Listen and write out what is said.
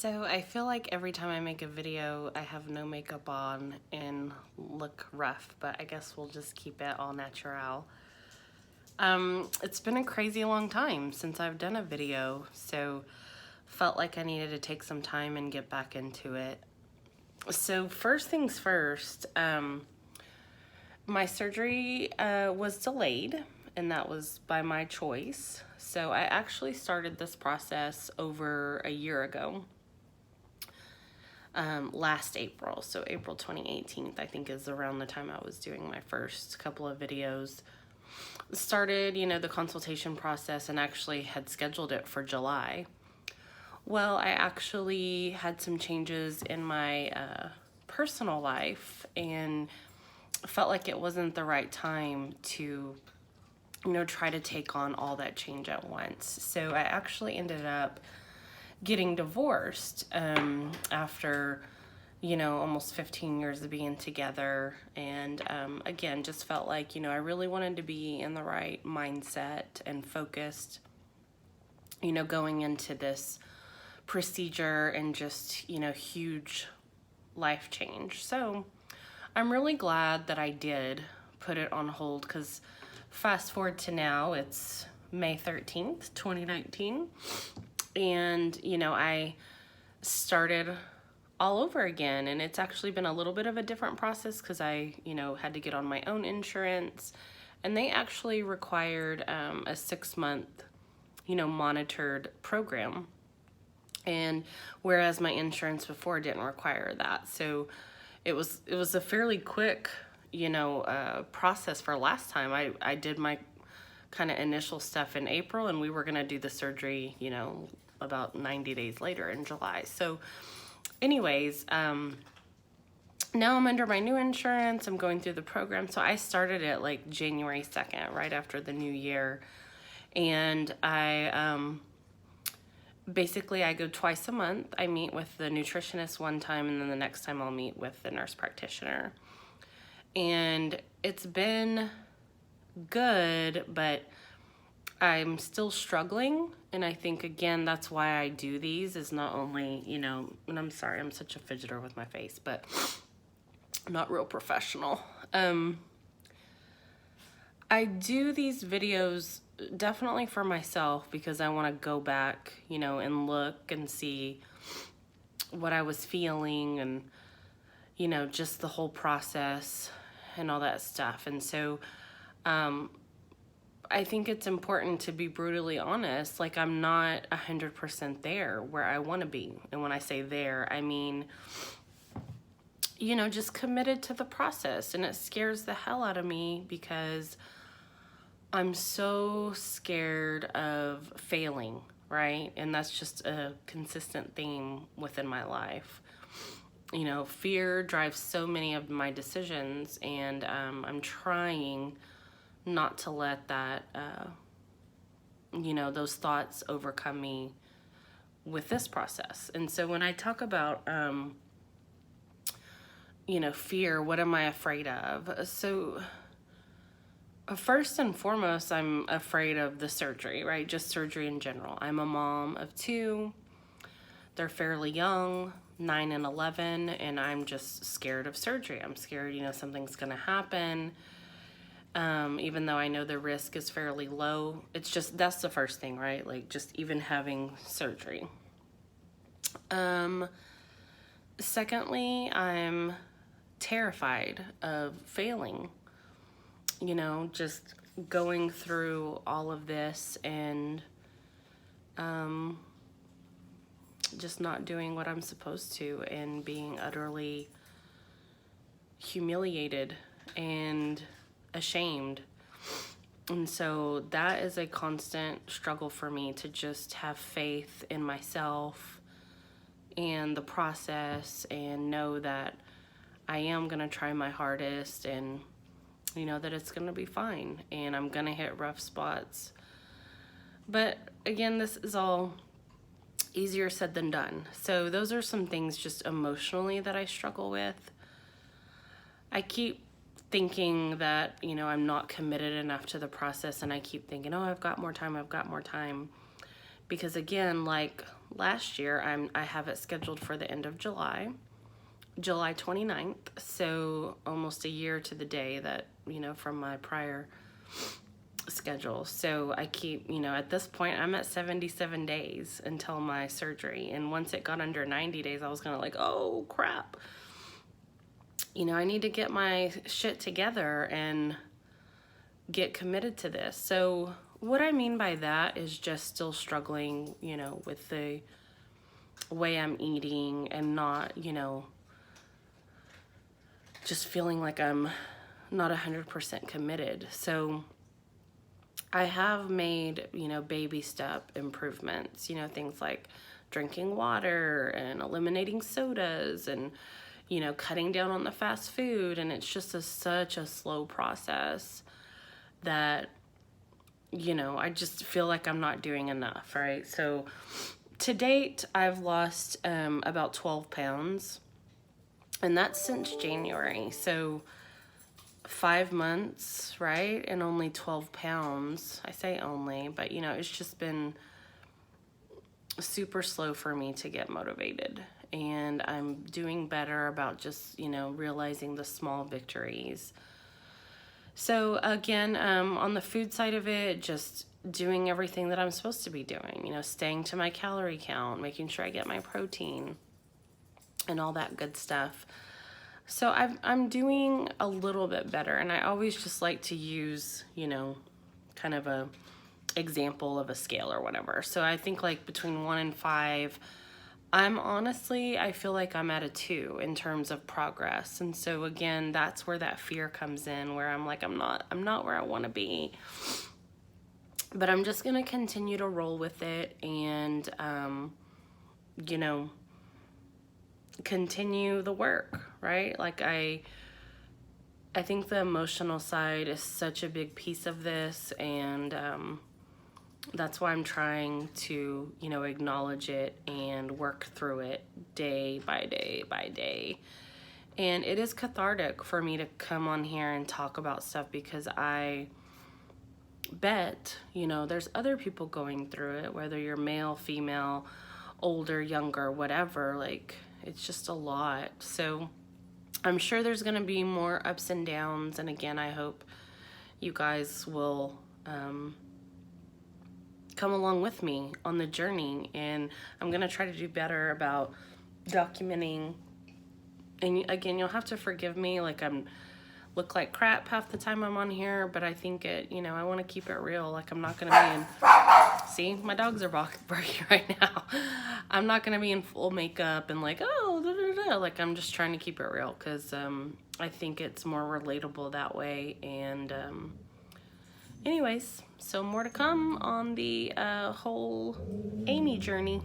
So I feel like every time I make a video, I have no makeup on and look rough, but I guess we'll just keep it all natural. It's been a crazy long time since I've done a video, so felt like I needed to take some time and get back into it. So first things first, my surgery was delayed, and that was by my choice. So I actually started this process over a year ago. Last April, so April 2018, I think is around the time I was doing my first couple of videos. Started, the consultation process and actually had scheduled it for July. Well, I actually had some changes in my personal life and felt like it wasn't the right time to, try to take on all that change at once. So I actually ended up getting divorced after, almost 15 years of being together. And again, just felt like, I really wanted to be in the right mindset and focused, going into this procedure and just, huge life change. So I'm really glad that I did put it on hold, because fast forward to now, it's May 13th, 2019. And, I started all over again, and it's actually been a little bit of a different process because I, had to get on my own insurance, and they actually required a 6-month, monitored program. And whereas my insurance before didn't require that. So it was a fairly quick, process for last time. I did my kind of initial stuff in April, and we were going to do the surgery, about 90 days later in July. So anyways, now I'm under my new insurance. I'm going through the program. So I started it like January 2nd, right after the new year. And basically I go twice a month. I meet with the nutritionist one time, and then the next time I'll meet with the nurse practitioner. And it's been good, but I'm still struggling. And I think, again, that's why I do these, is not only, and I'm sorry, I'm such a fidgeter with my face, but I'm not real professional. I do these videos definitely for myself because I want to go back, and look and see what I was feeling and, just the whole process and all that stuff. And so, I think it's important to be brutally honest. Like, I'm not 100% there where I want to be. And when I say there, I mean, just committed to the process. And it scares the hell out of me because I'm so scared of failing, right? And that's just a consistent theme within my life. Fear drives so many of my decisions, and I'm trying not to let that, those thoughts overcome me with this process. And so when I talk about, fear, what am I afraid of? So first and foremost, I'm afraid of the surgery, right? Just surgery in general. I'm a mom of 2. They're fairly young, 9 and 11, and I'm just scared of surgery. I'm scared, something's gonna happen. Even though I know the risk is fairly low. It's just, that's the first thing, right? Like, just even having surgery. Secondly, I'm terrified of failing. Just going through all of this and just not doing what I'm supposed to and being utterly humiliated and ashamed. And so that is a constant struggle for me, to just have faith in myself and the process and know that I am going to try my hardest, and that it's going to be fine, and I'm going to hit rough spots. But again, this is all easier said than done. So those are some things just emotionally that I struggle with. I keep thinking that, I'm not committed enough to the process, and I keep thinking, oh, I've got more time. Because again, like last year. I have it scheduled for the end of July, July 29th. So almost a year to the day that, you know, from my prior schedule. So I keep, you know, at this point I'm at 77 days until my surgery. And once it got under 90 days, I was kind of like, oh crap. You know, I need to get my shit together and get committed to this. So what I mean by that is just still struggling, you know, with the way I'm eating and not, you know, just feeling like I'm not 100% committed. So I have made, you know, baby step improvements, you know, things like drinking water and eliminating sodas and, you know, cutting down on the fast food. And it's just such a slow process that, you know, I just feel like I'm not doing enough, right? So to date, I've lost about 12 pounds, and that's since January. So 5 months, right? And only 12 pounds. I say only, but you know, it's just been super slow for me to get motivated. And I'm doing better about just, you know, realizing the small victories. So again, on the food side of it, just doing everything that I'm supposed to be doing, you know, staying to my calorie count, making sure I get my protein and all that good stuff. So I'm doing a little bit better, and I always just like to use, you know, kind of a example of a scale or whatever. So I think like between 1 and 5, I feel like I'm at a 2 in terms of progress. And so again, that's where that fear comes in, where I'm like, I'm not where I want to be. But I'm just going to continue to roll with it and, you know, continue the work, right? Like I think the emotional side is such a big piece of this, and that's why I'm trying to, you know, acknowledge it and work through it day by day by day. And it is cathartic for me to come on here and talk about stuff, because I bet, you know, there's other people going through it, whether you're male, female, older, younger, whatever. Like, it's just a lot. So I'm sure there's going to be more ups and downs. And again, I hope you guys will come along with me on the journey. And I'm going to try to do better about documenting. And again, you'll have to forgive me. Like, I'm look like crap half the time I'm on here, but I think it, you know, I want to keep it real. Like, I'm not going to be in, see, my dogs are barking right now. I'm not going to be in full makeup and like, oh, da, da, da. Like, I'm just trying to keep it real, because I think it's more relatable that way. And anyways, so more to come on the whole Amy journey.